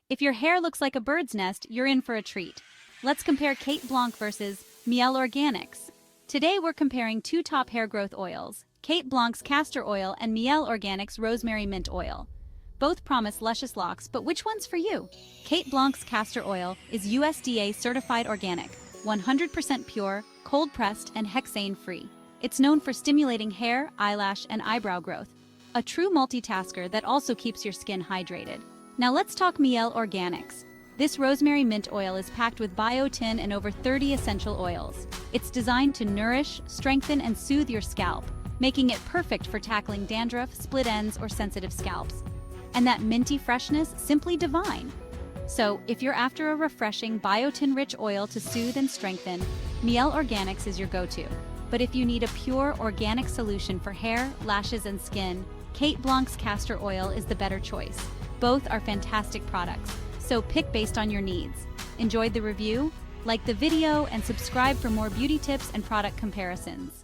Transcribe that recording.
If your hair looks like a bird's nest, you're in for a treat. Let's compare Kate Blanc versus Mielle Organics. Today we're comparing two top hair growth oils, Kate Blanc's Castor Oil and Mielle Organics Rosemary Mint Oil. Both promise luscious locks, but which one's for you? Kate Blanc's Castor Oil is USDA certified organic, 100% pure, cold-pressed, and hexane-free. It's known for stimulating hair, eyelash, and eyebrow growth, a true multitasker that also keeps your skin hydrated. Now let's talk Mielle Organics. This rosemary mint oil is packed with biotin and over 30 essential oils. It's designed to nourish, strengthen, and soothe your scalp, making it perfect for tackling dandruff, split ends, or sensitive scalps. And that minty freshness, simply divine. So, if you're after a refreshing, biotin-rich oil to soothe and strengthen, Mielle Organics is your go-to. But if you need a pure, organic solution for hair, lashes, and skin, Kate Blanc's Castor Oil is the better choice. Both are fantastic products, so pick based on your needs. Enjoyed the review? Like the video and subscribe for more beauty tips and product comparisons.